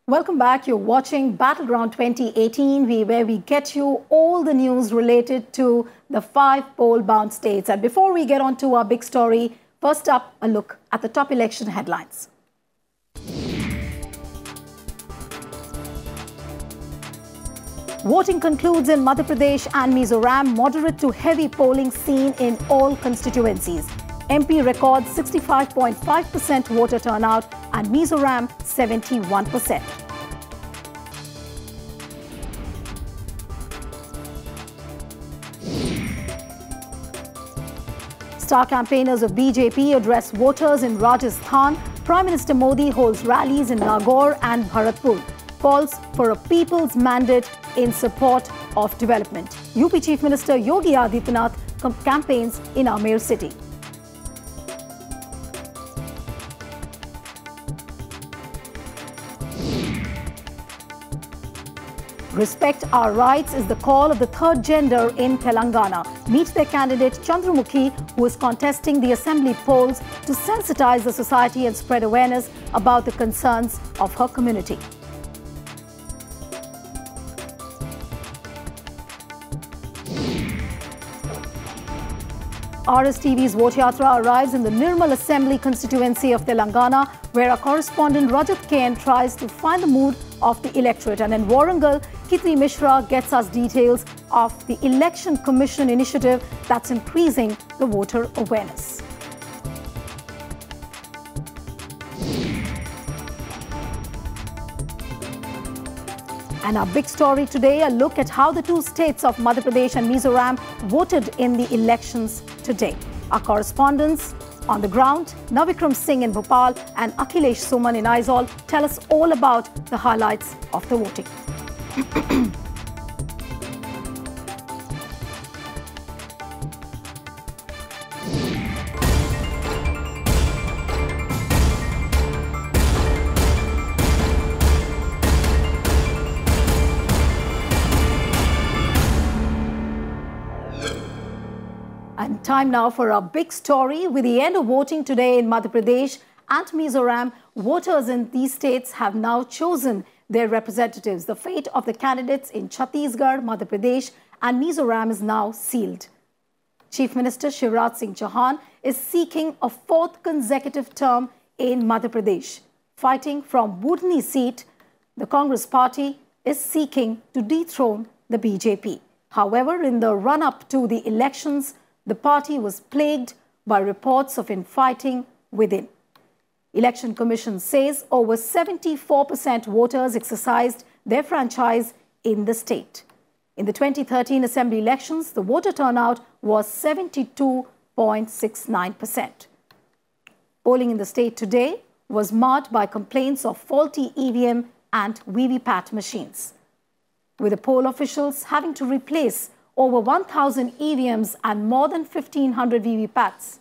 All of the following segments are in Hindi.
Welcome back. You're watching Battleground 2018, where we get you all the news related to the 5 poll-bound states. And before we get on to our big story, first up, a look at the top election headlines. Voting concludes in Madhya Pradesh and Mizoram. Moderate to heavy polling seen in all constituencies. MP records 65.5% voter turnout and Mizoram 71%. Star campaigners of BJP address voters in Rajasthan. Prime Minister Modi holds rallies in Nagaur and Bharatpur. Calls for a people's mandate in support of development. UP Chief Minister Yogi Adityanath campaigns in Amer city. Respect Our Rights is the call of the third gender in Telangana. Meet their candidate Chandramukhi, who is contesting the assembly polls to sensitize the society and spread awareness about the concerns of her community. RSTV's Vote Yatra arrives in the Nirmal Assembly constituency of Telangana, where our correspondent Rajat Kain tries to find the mood of the electorate. And in Warangal, Kitri Mishra gets us details of the Election Commission initiative that's increasing the voter awareness. And our big story today, a look at how the two states of Madhya Pradesh and Mizoram voted in the elections today. Our correspondents on the ground, Navikram Singh in Bhopal and Akhilesh Suman in Aizawl, tell us all about the highlights of the voting. And time now for our big story. With the end of voting today in Madhya Pradesh and Mizoram, voters in these states have now chosen their representatives. The fate of the candidates in Chhattisgarh, Madhya Pradesh and Mizoram is now sealed. Chief Minister Shivraj Singh Chauhan is seeking a 4th consecutive term in Madhya Pradesh. Fighting from Budni seat, the Congress party is seeking to dethrone the BJP. However, in the run-up to the elections, the party was plagued by reports of infighting within. Election Commission says over 74% voters exercised their franchise in the state. In the 2013 Assembly elections, the voter turnout was 72.69%. Polling in the state today was marred by complaints of faulty EVM and VVPAT machines, with the poll officials having to replace over 1,000 EVMs and more than 1,500 VVPATs.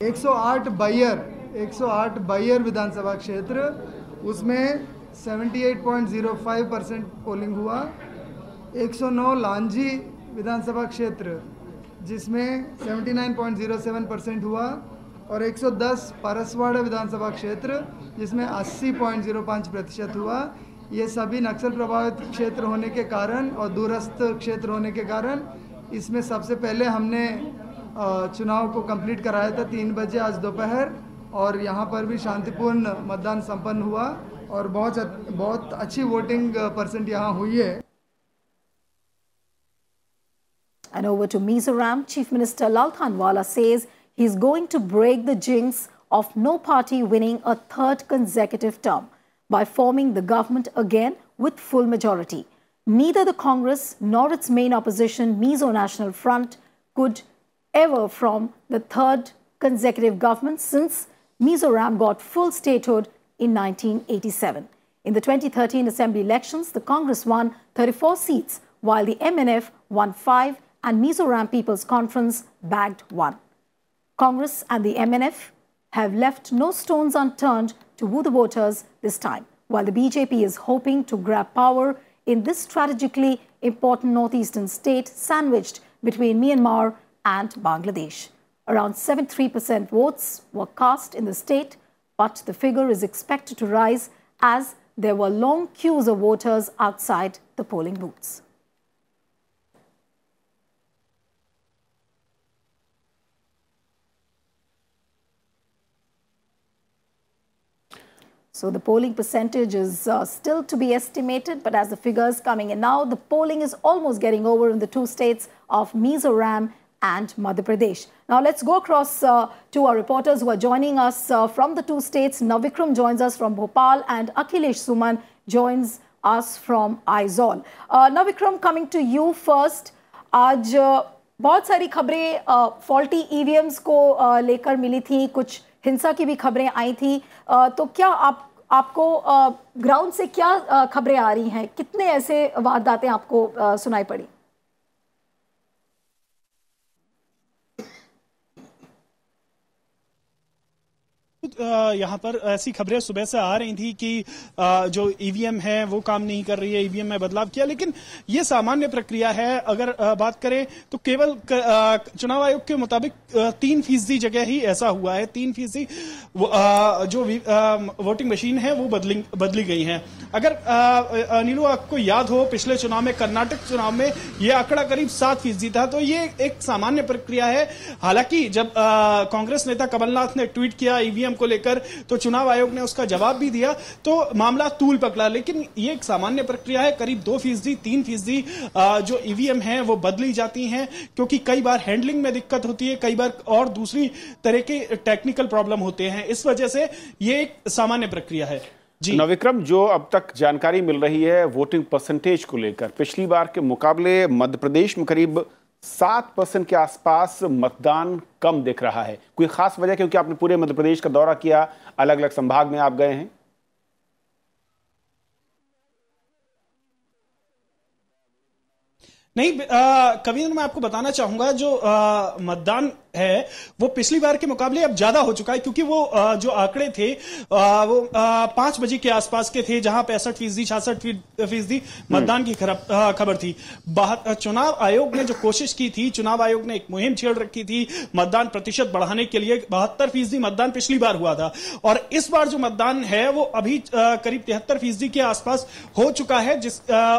108 बयर विधानसभा क्षेत्र, उसमें 78.05% पोलिंग हुआ। 109 लांजी विधानसभा क्षेत्र, जिसमें 79.07% हुआ, और 110 परसवाड़ा विधानसभा क्षेत्र, जिसमें 80.05% हुआ। ये सभी नक्सल प्रभावित क्षेत्र होने के कारण और दूरस्थ क्षेत्र होने के कारण इसमें सबसे पहले हमने चुनाव को कंप्लीट कराया था 3 बजे आज दोपहर, और यहाँ पर भी शांतिपूर्ण मतदान संपन्न हुआ और बहुत अच्छी वोटिंग परसेंट यहाँ हुई है। And over to Mizoram, Chief Minister Lal Thanwala says he's going to break the jinx of no party winning a 3rd consecutive term by forming the government again with full majority. Neither the Congress nor its main opposition, Mizo National Front, could ever form the 3rd consecutive government since Mizoram got full statehood in 1987. In the 2013 Assembly elections, the Congress won 34 seats, while the MNF won 5 and Mizoram People's Conference bagged 1. Congress and the MNF have left no stones unturned to woo the voters this time, while the BJP is hoping to grab power in this strategically important northeastern state sandwiched between Myanmar and Bangladesh. Around 73% votes were cast in the state but the figure is expected to rise as there were long queues of voters outside the polling booths. So the polling percentage is still to be estimated, but as the figures coming in now, the polling is almost getting over in the two states of Mizoram and Madhya Pradesh. Now let's go across to our reporters who are joining us from the two states. Navikram joins us from Bhopal and Akhilesh Suman joins us from Aizawl. Navikram, coming to you first. आज बहुत सारी खबरें फॉल्टी ईवीएम्स को लेकर मिली थी, कुछ हिंसा की भी खबरें आई थी, तो क्या आपको ग्राउंड से क्या खबरें आ रही हैं? कितने ऐसे वारदातें आपको सुनाई पड़ी? यहाँ पर ऐसी खबरें सुबह से आ रही थी कि जो ईवीएम है वो काम नहीं कर रही है, ईवीएम में बदलाव किया, लेकिन ये सामान्य प्रक्रिया है। अगर बात करें तो केवल चुनाव आयोग के मुताबिक 3% जगह ही ऐसा हुआ है। 3% जो वोटिंग मशीन है वो बदली गई है। अगर नीलू आपको याद हो, पिछले चुनाव में, कर्नाटक चुनाव में ये आंकड़ा करीब 7% था, तो ये एक सामान्य प्रक्रिया है। हालांकि जब कांग्रेस नेता कमलनाथ ने ट्वीट किया ईवीएम को लेकर तो चुनाव आयोग ने उसका जवाब भी दिया, तो मामला तूल पकड़ा। लेकिन ये एक सामान्य प्रक्रिया है। करीब 2%, 3% जो ईवीएम है वो बदली जाती हैं, क्योंकि कई बार हैंडलिंग में दिक्कत होती है, कई बार और दूसरी तरह के टेक्निकल प्रॉब्लम होते हैं। इस वजह से ये एक सामान्य प्रक्रिया है। जी नविक्रम, जो अब तक जानकारी मिल रही है वोटिंग परसेंटेज को लेकर, पिछली बार के मुकाबले मध्य प्रदेश में करीब 7% के आसपास मतदान कम दिख रहा है। कोई खास वजह, क्योंकि आपने पूरे मध्य प्रदेश का दौरा किया, अलग अलग संभाग में आप गए हैं? नहीं कविंद्र, मैं आपको बताना चाहूंगा जो मतदान है वो पिछली बार के मुकाबले अब ज्यादा हो चुका है, क्योंकि वो जो आंकड़े थे वो 5 बजे के आसपास के थे, जहां 65%, 66% मतदान की खबर थी। चुनाव आयोग ने जो कोशिश की थी, चुनाव आयोग ने एक मुहिम छेड़ रखी थी मतदान प्रतिशत बढ़ाने के लिए। 72% मतदान पिछली बार हुआ था, और इस बार जो मतदान है वो अभी करीब 73% के आसपास हो चुका है।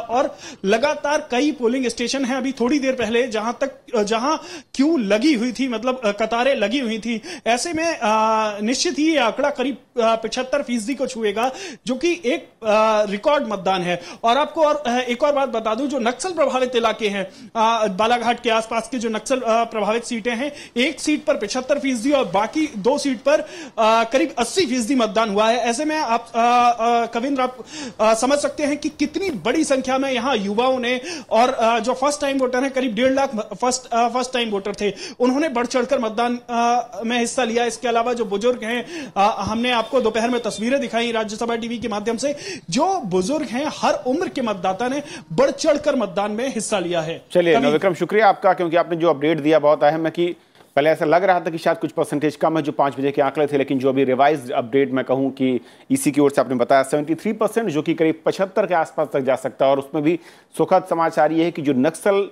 और लगातार कई पोलिंग स्टेशन है, अभी थोड़ी देर पहले जहां क्यू लगी हुई थी, मतलब कतारें लगी हुई थी। ऐसे में निश्चित ही ये आंकड़ा करीब 75% को छुएगा, जो कि एक रिकॉर्ड मतदान है। और आपको एक और बात बता दूं, जो नक्सल प्रभावित इलाके हैं, बालाघाट के आसपास के जो नक्सल प्रभावित सीटें हैं, एक सीट पर 75% और बाकी 2 सीट पर करीब 80% मतदान हुआ है। ऐसे में आप कविंद्र, आप समझ सकते हैं कि कितनी बड़ी संख्या में यहां युवाओं ने, और जो फर्स्ट टाइम वोटर हैं, करीब 1.5 लाख फर्स्ट टाइम वोटर थे, उन्होंने बढ़ चढ़कर मतदान में हिस्सा लिया। इसके अलावा जो बुजुर्ग हैं, हमने आपको दोपहर में तस्वीरें दिखाई राज्यसभा टीवी के माध्यम से, जो बुजुर्ग हैं, हर उम्र के मतदाता ने बढ़ चढ़कर मतदान में हिस्सा लिया है। चलिए नविक्रम, शुक्रिया आपका, क्योंकि आपने जो अपडेट दिया बहुत अहम है। कि पहले ऐसा लग रहा था कि शायद कुछ परसेंटेज कम है, जो 5 बजे के आंकड़े थे, लेकिन जो अभी रिवाइज्ड अपडेट मैं कहूं कि ईसी की ओर से आपने बताया 73%, जो कि करीब 75 के आसपास तक जा सकता है। और उसमें भी सुखद समाचार ये है कि जो नक्सल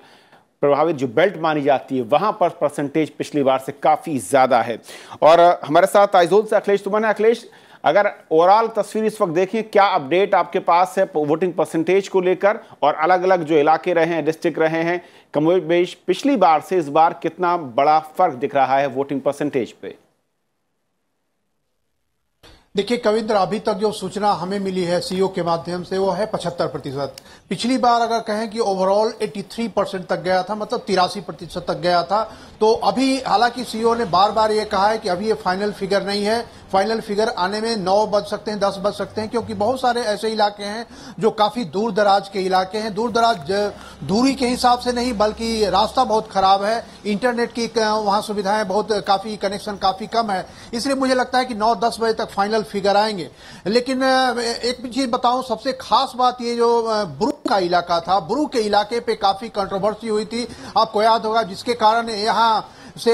प्रभावित जो बेल्ट मानी जाती है, वहां पर परसेंटेज पिछली बार से काफी ज्यादा है। और हमारे साथ आइजोल से अखिलेश सुमन है। अखिलेश, अगर ओवरऑल तस्वीर इस वक्त देखें, क्या अपडेट आपके पास है वोटिंग परसेंटेज को लेकर, और अलग अलग जो इलाके रहे हैं, डिस्ट्रिक्ट रहे हैं, कमोबेश पिछली बार से इस बार कितना बड़ा फर्क दिख रहा है वोटिंग परसेंटेज पे? देखिए कविंद्र, अभी तक जो सूचना हमें मिली है सीओ के माध्यम से वो है 75%। पिछली बार अगर कहें कि ओवरऑल 83% तक गया था, मतलब 83% तक गया था। तो अभी हालांकि सीओ ने बार बार ये कहा है कि अभी ये फाइनल फिगर नहीं है, फाइनल फिगर आने में 9 बज सकते हैं, 10 बज सकते हैं, क्योंकि बहुत सारे ऐसे इलाके हैं जो काफी दूर दराज के इलाके हैं। दूर दराज दूरी के हिसाब से नहीं, बल्कि रास्ता बहुत खराब है, इंटरनेट की वहां सुविधाएं बहुत काफी, कनेक्शन काफी कम है। इसलिए मुझे लगता है कि 9-10 बजे तक फाइनल फिगर आएंगे। लेकिन एक चीज बताऊं, सबसे खास बात ये जो बुरू का इलाका था, बुरू के इलाके पे काफी कंट्रोवर्सी हुई थी, आपको याद होगा, जिसके कारण यहां से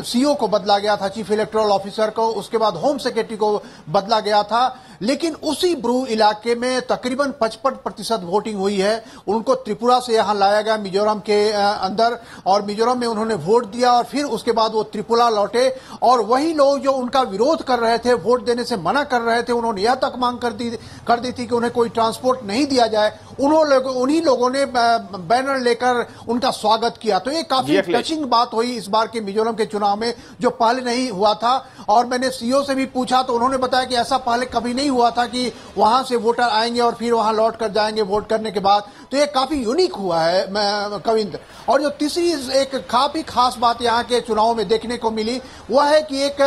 सीओ को बदला गया था, चीफ इलेक्टोरल ऑफिसर को, उसके बाद होम सेक्रेटरी को बदला गया था। लेकिन उसी ब्रू इलाके में तकरीबन 55% वोटिंग हुई है। उनको त्रिपुरा से यहां लाया गया मिजोरम के अंदर, और मिजोरम में उन्होंने वोट दिया और फिर उसके बाद वो त्रिपुरा लौटे। और वही लोग जो उनका विरोध कर रहे थे, वोट देने से मना कर रहे थे, उन्होंने यह तक मांग कर दी थी कि उन्हें कोई ट्रांसपोर्ट नहीं दिया जाए, उन्हीं लोगों ने बैनर लेकर उनका स्वागत किया। तो ये काफी टचिंग बात हुई इस बार के मिजोरम के चुनाव में, जो पहले नहीं हुआ था। और मैंने सीओ से भी पूछा तो उन्होंने बताया कि ऐसा पहले कभी नहीं हुआ था कि वहां से वोटर आएंगे और फिर वहां लौट कर जाएंगे वोट करने के बाद। तो ये काफी यूनिक हुआ है कविंद्र। और जो तीसरी एक काफी खास बात यहाँ के चुनाव में देखने को मिली वह है कि एक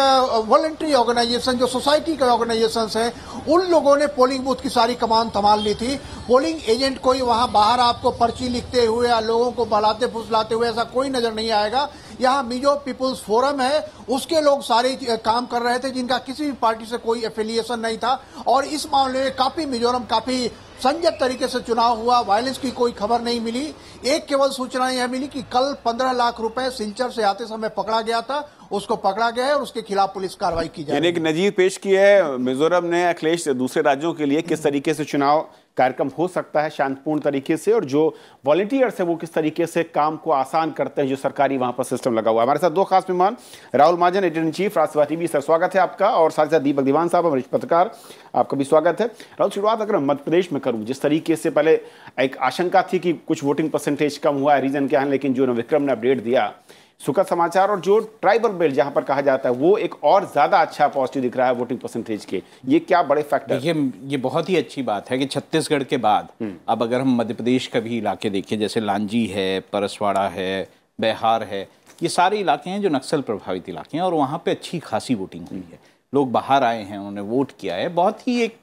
वॉलंटरी ऑर्गेनाइजेशन, जो सोसाइटी के ऑर्गेनाइजेशन है, उन लोगों ने पोलिंग बूथ की सारी कमान संभाल ली थी। पोलिंग एजेंट कोई वहां बाहर आपको पर्ची लिखते हुए या लोगों को बहलाते फुसलाते हुए ऐसा कोई नजर नहीं आएगा। यहाँ मिजो पीपुल्स फोरम है, उसके लोग सारे काम कर रहे थे जिनका किसी भी पार्टी से कोई एफिलिएशन नहीं था। और इस मामले में काफी मिजोरम काफी संयत तरीके से चुनाव हुआ, वायलेंस की कोई खबर नहीं मिली। एक केवल सूचना यह मिली कि कल 15 लाख रुपए सिलचर से आते समय पकड़ा गया था, उसको पकड़ा गया है और उसके खिलाफ पुलिस कार्रवाई की जाएगी। यानी कि नजीर पेश की है मिजोरम ने अखिलेश दूसरे राज्यों के लिए किस तरीके से चुनाव कार्यक्रम हो सकता है शांतिपूर्ण तरीके से, और जो वॉलंटियर्स है वो किस तरीके से काम को आसान करते हैं, जो सरकारी वहां पर सिस्टम लगा हुआ है। हमारे साथ दो खास मेहमान, Rahul Mahajan editor in chief Rajsabha TV, sir स्वागत है आपका, और साथ ही दीपक दीवान साहब वरिष्ठ पत्रकार, आपका भी स्वागत है। राहुल, शुरुआत अगर मध्य प्रदेश में करूं, जिस तरीके से पहले एक आशंका थी कि कुछ वोटिंग परसेंटेज कम हुआ है, रीजन क्या है, लेकिन जो नवविक्रम ने अपडेट दिया, सुखद समाचार, और जो ट्राइबल बेल्ट जहां पर कहा जाता है वो एक और ज्यादा अच्छा पॉजिटिव दिख रहा है वोटिंग परसेंटेज के, ये क्या बड़े फैक्टर? देखिए, ये बहुत ही अच्छी बात है कि छत्तीसगढ़ के बाद अब अगर हम मध्य प्रदेश का भी इलाके देखें, जैसे लांजी है, परसवाड़ा है, बिहार है, ये सारे इलाके हैं जो नक्सल प्रभावित इलाके हैं, और वहाँ पे अच्छी खासी वोटिंग हुई है। लोग बाहर आए हैं, उन्होंने वोट किया है। बहुत ही एक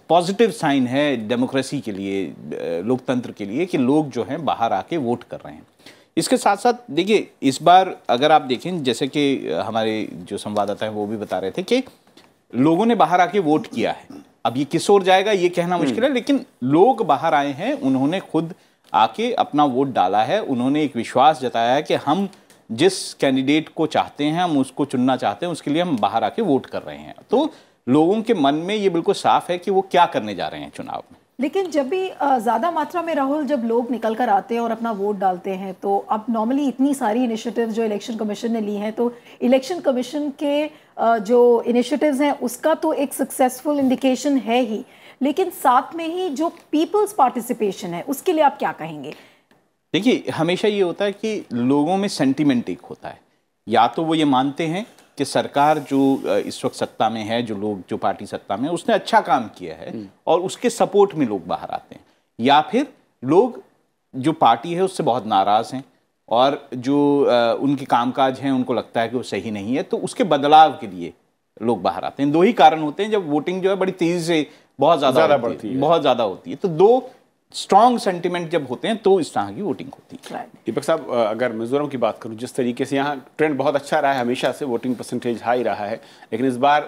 पॉजिटिव साइन है डेमोक्रेसी के लिए, लोकतंत्र के लिए, कि लोग जो हैं बाहर आके वोट कर रहे हैं। इसके साथ साथ देखिए, इस बार अगर आप देखें, जैसे कि हमारे जो संवाददाता हैं वो भी बता रहे थे कि लोगों ने बाहर आके वोट किया है। अब ये किस ओर जाएगा ये कहना मुश्किल है, लेकिन लोग बाहर आए हैं, उन्होंने खुद आके अपना वोट डाला है। उन्होंने एक विश्वास जताया है कि हम जिस कैंडिडेट को चाहते हैं, हम उसको चुनना चाहते हैं, उसके लिए हम बाहर आके वोट कर रहे हैं। तो लोगों के मन में ये बिल्कुल साफ है कि वो क्या करने जा रहे हैं चुनाव में। लेकिन जब भी ज़्यादा मात्रा में, राहुल, जब लोग निकल कर आते हैं और अपना वोट डालते हैं, तो अब नॉर्मली इतनी सारी इनिशिएटिव्स जो इलेक्शन कमीशन ने ली हैं, तो इलेक्शन कमीशन के जो इनिशिएटिव्स हैं उसका तो एक सक्सेसफुल इंडिकेशन है ही, लेकिन साथ में ही जो पीपल्स पार्टिसिपेशन है उसके लिए आप क्या कहेंगे? देखिए, हमेशा ये होता है कि लोगों में सेंटिमेंट एक होता है, या तो वो ये मानते हैं कि सरकार जो इस वक्त सत्ता में है, जो लोग, जो पार्टी सत्ता में है, उसने अच्छा काम किया है और उसके सपोर्ट में लोग बाहर आते हैं, या फिर लोग जो पार्टी है उससे बहुत नाराज हैं और जो उनके कामकाज हैं उनको लगता है कि वो सही नहीं है, तो उसके बदलाव के लिए लोग बाहर आते हैं। दो ही कारण होते हैं जब वोटिंग जो है बड़ी तेजी से बहुत ज्यादा बढ़ती है, बहुत ज्यादा होती है। तो दो स्ट्रॉन्ग सेंटिमेंट जब होते हैं तो इस तरह की वोटिंग होती है। दीपक साहब, अगर मिजोरम की बात करूं, जिस तरीके से यहाँ ट्रेंड बहुत अच्छा रहा है, हमेशा से वोटिंग परसेंटेज हाई रहा है, लेकिन इस बार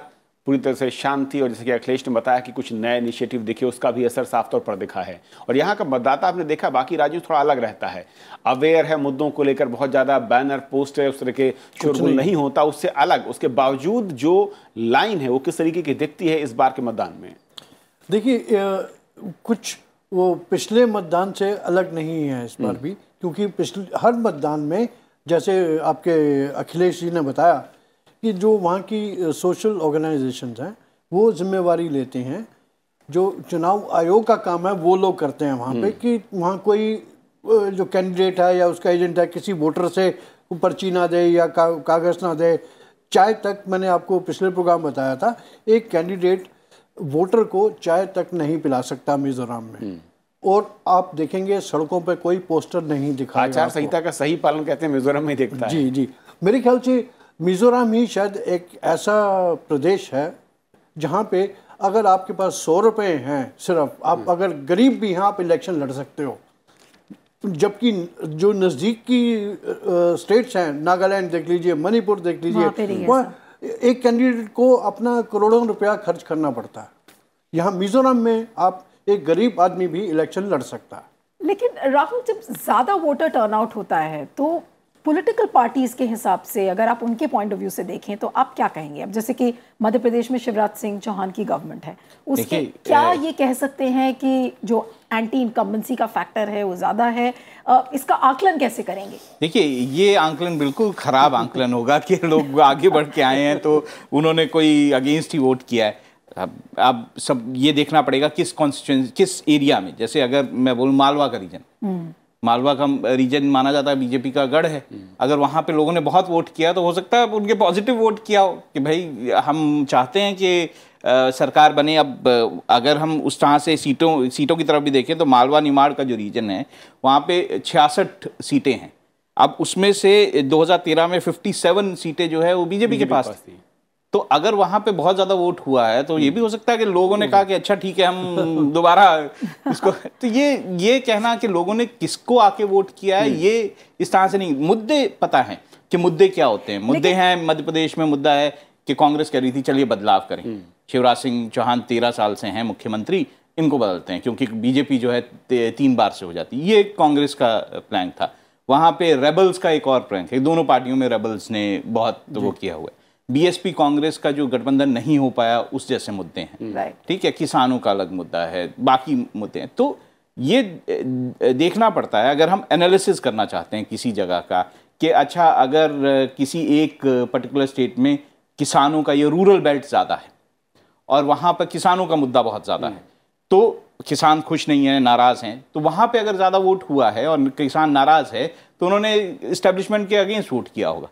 पूरी तरह से शांति, और जैसे कि अखिलेश ने बताया कि कुछ नए इनिशिएटिव दिखे, उसका भी असर साफ तौर पर दिखा है। और यहाँ का मतदाता आपने देखा बाकी राज्यों थोड़ा अलग रहता है, अवेयर है मुद्दों को लेकर, बहुत ज्यादा बैनर पोस्टर उस तरह के शोरगुल नहीं होता, उससे अलग, उसके बावजूद जो लाइन है वो किस तरीके की दिखती है इस बार के मतदान में? देखिए, कुछ वो पिछले मतदान से अलग नहीं है इस बार भी, क्योंकि पिछले हर मतदान में, जैसे आपके अखिलेश जी ने बताया, कि जो वहाँ की सोशल ऑर्गेनाइजेशंस हैं वो जिम्मेवारी लेते हैं। जो चुनाव आयोग का काम है वो लोग करते हैं वहाँ पे, कि वहाँ कोई जो कैंडिडेट है या उसका एजेंट है किसी वोटर से पर्ची ना दे या कागज़ ना दे। चाय तक, मैंने आपको पिछले प्रोग्राम बताया था, एक कैंडिडेट वोटर को चाय तक नहीं पिला सकता मिजोरम में। और आप देखेंगे सड़कों पे कोई पोस्टर नहीं दिखाया। आचार संहिता का सही पालन कहते हैं मिजोरम में दिखता है। जी जी, मेरे ख्याल से मिजोरम ही शायद एक ऐसा प्रदेश है जहाँ पे अगर आपके पास 100 रुपये हैं सिर्फ, आप अगर गरीब भी हैं, आप इलेक्शन लड़ सकते हो। जबकि जो नज़दीक की स्टेट्स हैं, नागालैंड देख लीजिए, मणिपुर देख लीजिए, वहाँ एक कैंडिडेट को अपना करोड़ों रुपया खर्च करना पड़ता है। यहाँ मिजोरम में आप एक गरीब आदमी भी इलेक्शन लड़ सकता है। लेकिन राहुल, जब ज्यादा वोटर टर्नआउट होता है तो पॉलिटिकल पार्टीज के हिसाब से अगर आप उनके पॉइंट ऑफ व्यू से देखें तो आप क्या कहेंगे? अब जैसे कि मध्य प्रदेश में शिवराज सिंह चौहान की गवर्नमेंट है, उसके क्या ये कह सकते हैं कि जो एंटी इनकम्बेंसी का फैक्टर है वो ज्यादा है? इसका आकलन कैसे करेंगे? देखिए, ये आकलन बिल्कुल खराब आकलन होगा कि लोग आगे बढ़ के आए हैं तो उन्होंने कोई अगेंस्ट ही वोट किया है। अब सब ये देखना पड़ेगा किस कॉन्स्टिट्यूएंसी, किस एरिया में। जैसे अगर मैं बोलूँ मालवा का रीजन, मालवा का रीजन माना जाता है बीजेपी का गढ़ है। अगर वहाँ पे लोगों ने बहुत वोट किया तो हो सकता है उनके पॉजिटिव वोट किया हो कि भाई हम चाहते हैं कि सरकार बने। अब अगर हम उस तरह से सीटों की तरफ भी देखें तो मालवा निमाड़ का जो रीजन है वहाँ पे 66 सीटें हैं। अब उसमें से 2013 में 57 सीटें जो है वो बीजेपी के पास थी। तो अगर वहां पे बहुत ज्यादा वोट हुआ है तो ये भी हो सकता है कि लोगों ने कहा कि अच्छा ठीक है हम दोबारा इसको, तो ये कहना कि लोगों ने किसको आके वोट किया है ये इस तरह से नहीं। मुद्दे पता है कि मुद्दे क्या होते हैं। मुद्दे हैं, मध्य प्रदेश में मुद्दा है कि कांग्रेस कह रही थी चलिए बदलाव करें, शिवराज सिंह चौहान 13 साल से हैं मुख्यमंत्री, इनको बदलते हैं क्योंकि बीजेपी जो है 3 बार से हो जाती। ये कांग्रेस का प्लान था। वहां पे रेबल्स का एक और प्लान है, दोनों पार्टियों में रेबल्स ने बहुत वो किया हुआ है। बीएसपी कांग्रेस का जो गठबंधन नहीं हो पाया उस जैसे मुद्दे हैं, ठीक है, किसानों का अलग मुद्दा है, बाकी मुद्दे हैं। तो ये देखना पड़ता है अगर हम एनालिसिस करना चाहते हैं किसी जगह का कि अच्छा अगर किसी एक पर्टिकुलर स्टेट में किसानों का ये रूरल बेल्ट ज़्यादा है और वहाँ पर किसानों का मुद्दा बहुत ज़्यादा है, तो किसान खुश नहीं है, नाराज़ हैं, तो वहाँ पे अगर ज़्यादा वोट हुआ है और किसान नाराज़ है तो उन्होंने इस्टेब्लिशमेंट के अगेंस्ट वोट किया होगा।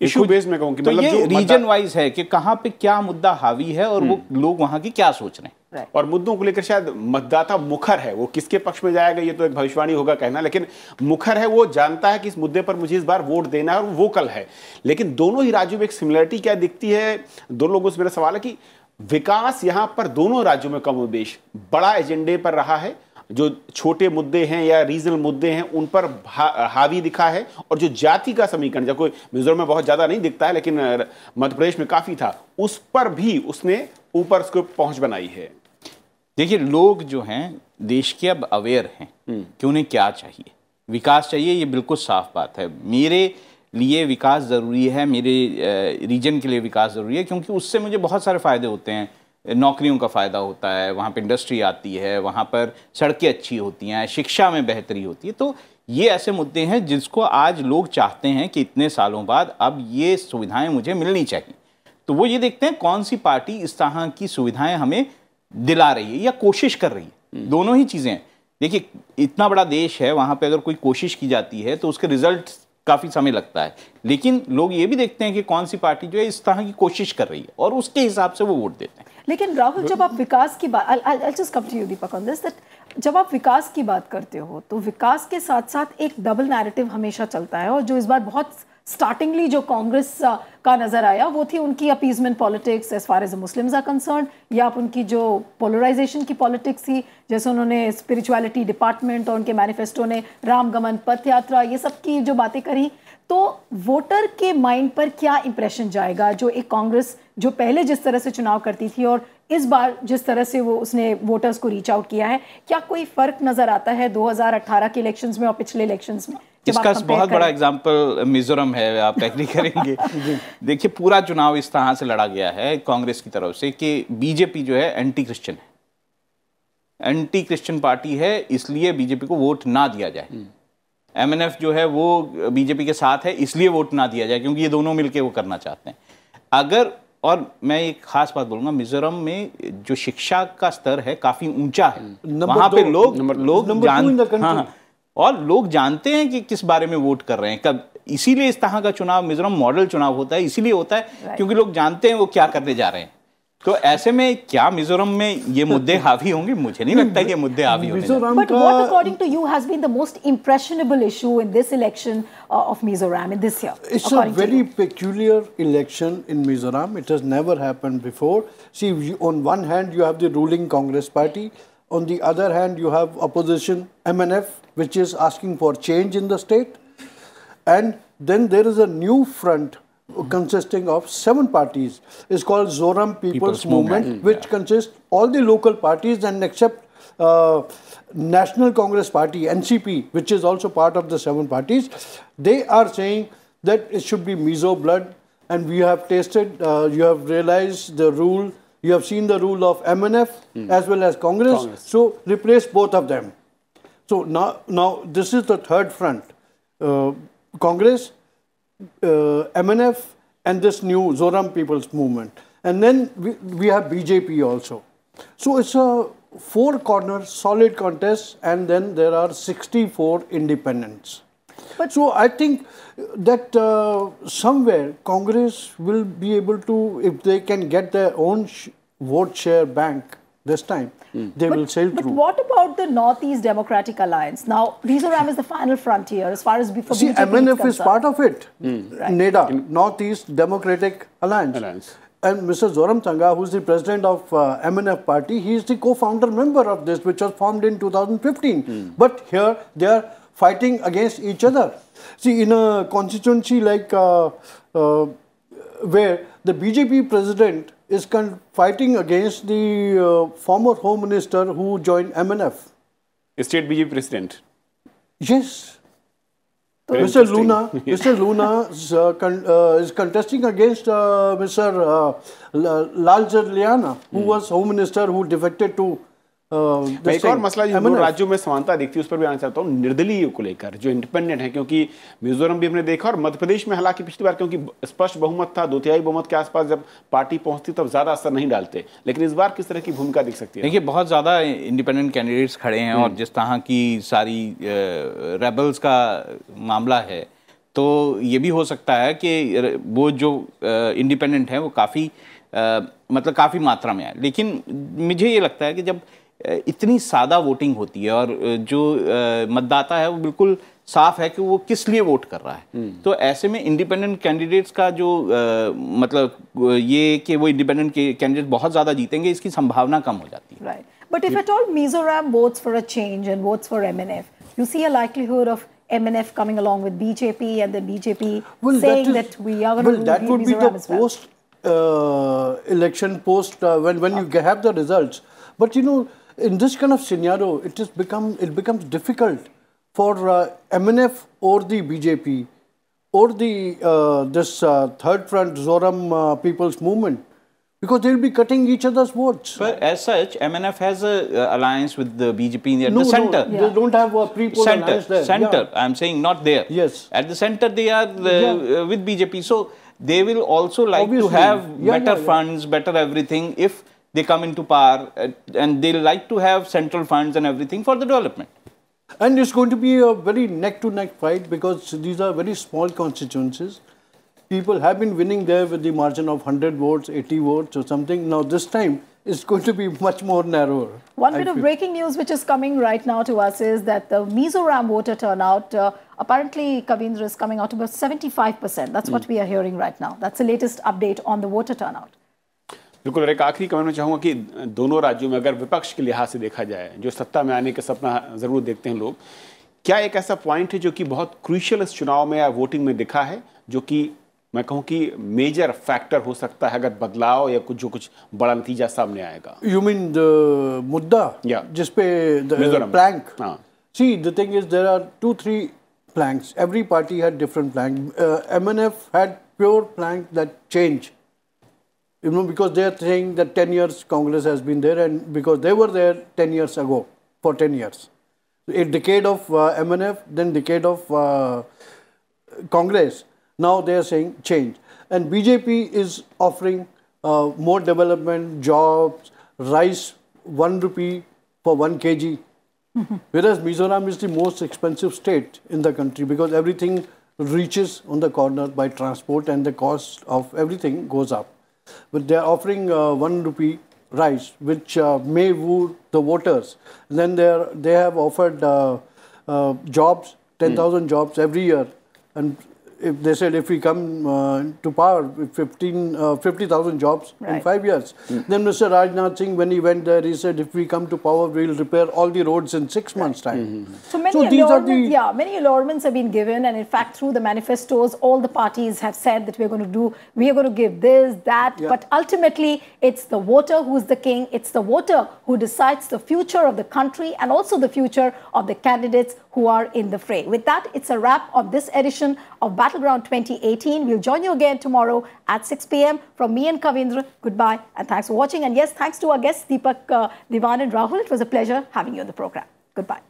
इशू बेस्ड में कहूं कि तो मतलब ये रीजन वाइज है कि कहां पे क्या मुद्दा हावी है और वो लोग वहां की क्या सोच रहे हैं। और मुद्दों को लेकर शायद मतदाता मुखर है, वो किसके पक्ष में जाएगा ये तो एक भविष्यवाणी होगा कहना, लेकिन मुखर है, वो जानता है कि इस मुद्दे पर मुझे इस बार वोट देना है और वो वोकल है। लेकिन दोनों ही राज्यों में एक सिमिलरिटी क्या दिखती है दोनों लोगों से, मेरा सवाल है कि विकास यहां पर दोनों राज्यों में कम उद्देश्य बड़ा एजेंडे पर रहा है, जो छोटे मुद्दे हैं या रीजनल मुद्दे हैं उन पर हावी दिखा है, और जो जाति का समीकरण जब कोई मिजोरम में बहुत ज्यादा नहीं दिखता है लेकिन मध्य प्रदेश में काफी था, उस पर भी उसने ऊपर उसको पहुंच बनाई है। देखिए, लोग जो हैं देश के अब अवेयर हैं कि उन्हें क्या चाहिए। विकास चाहिए, ये बिल्कुल साफ बात है। मेरे लिए विकास ज़रूरी है, मेरे रीजन के लिए विकास ज़रूरी है, क्योंकि उससे मुझे बहुत सारे फ़ायदे होते हैं। नौकरियों का फ़ायदा होता है, वहाँ पे इंडस्ट्री आती है, वहाँ पर सड़कें अच्छी होती हैं, शिक्षा में बेहतरी होती है। तो ये ऐसे मुद्दे हैं जिसको आज लोग चाहते हैं कि इतने सालों बाद अब ये सुविधाएं मुझे मिलनी चाहिए। तो वो ये देखते हैं कौन सी पार्टी इस तरह की सुविधाएं हमें दिला रही है या कोशिश कर रही है। दोनों ही चीज़ें। देखिए, इतना बड़ा देश है, वहाँ पर अगर कोई कोशिश की जाती है तो उसके रिजल्ट काफ़ी समय लगता है, लेकिन लोग ये भी देखते हैं कि कौन सी पार्टी जो है इस तरह की कोशिश कर रही है और उसके हिसाब से वो वोट देते हैं। लेकिन राहुल, जब आप विकास की बात, I'll just come to you Deepak on this, that जब आप विकास की बात करते हो तो विकास के साथ साथ एक डबल नैरेटिव हमेशा चलता है, और जो इस बार बहुत स्टार्टिंगली जो कांग्रेस का नजर आया वो थी उनकी appeasement politics as far as the Muslims are concern, या आप उनकी जो पोलराइजेशन की पॉलिटिक्स थी, जैसे उन्होंने स्पिरिचुअलिटी डिपार्टमेंट और उनके मैनिफेस्टो ने रामगमन पथ यात्रा, ये सब की जो बातें करी। तो वोटर के माइंड पर क्या इंप्रेशन जाएगा जो एक कांग्रेस जो पहले जिस तरह से चुनाव करती थी और इस बार जिस तरह से वो उसने वोटर्स को रीच आउट किया है, क्या कोई फर्क नजर आता है 2018 के इलेक्शंस में और पिछले इलेक्शंस में? इसका बहुत बड़ा एग्जांपल मिजोरम है, आप एग्री करेंगे। देखिए, पूरा चुनाव इस तरह से लड़ा गया है कांग्रेस की तरफ से कि बीजेपी जो है एंटी क्रिश्चियन है, एंटी क्रिश्चियन पार्टी है, इसलिए बीजेपी को वोट ना दिया जाए। एमएनएफ जो है वो बीजेपी के साथ है, इसलिए वोट ना दिया जाए, क्योंकि ये दोनों मिलकर वो करना चाहते हैं। अगर, और मैं एक खास बात बोलूंगा, मिजोरम में जो शिक्षा का स्तर है काफी ऊंचा है, वहां पे लोग जानते हैं कि किस बारे में वोट कर रहे हैं कब। इसीलिए इस तरह का चुनाव मिजोरम मॉडल चुनाव होता है, इसीलिए होता है क्योंकि लोग जानते हैं वो क्या करने जा रहे हैं। तो ऐसे में क्या मिजोरम में ये मुद्दे हावी होंगे? मुझे नहीं लगता ये मुद्दे हावी होंगे। But what according to you has been the most impressionable issue in this election of Mizoram in this year? It's a very peculiar election in Mizoram. It has never happened before. See, on one hand you have the ruling Congress party, on the other hand you have opposition MNF, which is asking for change in the state, and then there is a new front consisting of 7 parties. It's called Zoram People's Movement, which consists all the local parties and except National Congress Party, NCP, which is also part of the 7 parties, they are saying that it should be Mizo blood. And we have tasted, you have realized the rule, you have seen the rule of MNF as well as Congress. So replace both of them. So now this is the third front. Congress, MNF, and this new Zoram People's Movement. And then we have BJP also. So it's a 4-corner solid contest, and then there are 64 independents. So I think that somewhere Congress will be able to, if they can get their own vote share bank this time, they will sail through. But what about the Northeast Democratic Alliance? Now, Mizoram is the final frontier as far as before See, BJP MNF is part of it. Right. NEDA, Northeast Democratic Alliance. And Mr. Zoramthanga, who is the president of MNF party, he is the co-founder member of this, which was formed in 2015. But here they are fighting against each other. See, in a constituency like where the BJP president is fighting against the former Home Minister who joined MNF. State BJP president. Yes. Mr. Luna is contesting against Mr. Laljarliana, who was Home Minister who defected to एक और मसला जो दो राज्यों में समानता दिखती है उस पर भी आना चाहता हूँ, निर्दलीय को लेकर जो इंडिपेंडेंट है, क्योंकि मिजोरम भी हमने देखा और मध्य प्रदेश में हालांकि पिछली बार क्योंकि स्पष्ट बहुमत था, 2/3 बहुमत के आसपास जब पार्टी पहुंचती तब ज्यादा असर नहीं डालते, लेकिन इस बार किस तरह की भूमिका दिख सकती है? देखिए, बहुत ज्यादा इंडिपेंडेंट कैंडिडेट्स खड़े हैं और जिस तरह की सारी रेबल्स का मामला है, तो ये भी हो सकता है कि वो जो इंडिपेंडेंट है वो काफ़ी मतलब काफ़ी मात्रा में है। लेकिन मुझे ये लगता है कि जब इतनी सादा वोटिंग होती है और जो मतदाता है वो बिल्कुल साफ है कि वो किस लिए वोट कर रहा है, तो ऐसे में इंडिपेंडेंट कैंडिडेट्स का जो मतलब ये कि वो इंडिपेंडेंट कैंडिडेट बहुत ज़्यादा जीतेंगे, इसकी संभावना कम हो जाती है। Right. But if at all Mizoram votes for a change and votes for MNF, you see a likelihood of MNF coming along with BJP and then BJP saying that we are going to rule Mizoram as well. Post election, when you have the results. But you know, in this kind of scenario, it becomes difficult for MNF or the BJP or the this third front Zoram People's Movement, because they will be cutting each other's votes. But as such, MNF has a alliance with the BJP at the center. No, they don't have a pre-poll alliance there. Center. Yeah. I'm saying not there. Yes. At the center, they are with BJP. So they will also like to have better funds, better everything if they come into power, and they like to have central funds and everything for the development. And it's going to be a very neck-to-neck fight because these are very small constituencies. People have been winning there with the margin of 100 votes, 80 votes or something. Now this time, it's going to be much more narrower. One bit of breaking news which is coming right now to us is that the Mizoram voter turnout, apparently Kavindra, is coming out about 75%. That's what we are hearing right now. That's the latest update on the voter turnout. बिल्कुल। एक आखिरी कमेंट में चाहूँगा कि दोनों राज्यों में अगर विपक्ष के लिहाज से देखा जाए, जो सत्ता में आने का सपना ज़रूर देखते हैं लोग, क्या एक ऐसा पॉइंट है जो कि बहुत क्रूशियल इस चुनाव में या वोटिंग में दिखा है, जो कि मैं कहूँ कि मेजर फैक्टर हो सकता है अगर बदलाव या कुछ बड़ा नतीजा सामने आएगा? You mean the मुद्दा जिस पे the plank? See, the thing is there are 2-3 planks. Every party had different plank. MNF had pure plank that change. You know, because they are saying that 10 years Congress has been there, and because they were there 10 years ago, for 10 years. A decade of MNF, then decade of Congress. Now they are saying change. And BJP is offering more development, jobs, rice, 1 rupee for 1 kg. Whereas Mizoram is the most expensive state in the country because everything reaches on the corner by transport and the cost of everything goes up. But they are offering 1 rupee rice, which may woo the voters. And then they have offered jobs, 10,000 jobs every year. And if they said if we come to power with 50,000 jobs in 5 years, then Mr. Rajnath Singh, when he went there, he said if we come to power, we'll repair all the roads in 6 months' time. So many many allurements have been given, and in fact, through the manifestos, all the parties have said that we are going to give this, that, but ultimately, it's the voter who's the king. It's the voter who decides the future of the country and also the future of the candidates who are in the fray. With that, it's a wrap on this edition of Battleground 2018. We'll join you again tomorrow at 6 p.m. From me and Kavindra, goodbye and thanks for watching. And yes, thanks to our guests, Deepak, Divan and Rahul. It was a pleasure having you on the program. Goodbye.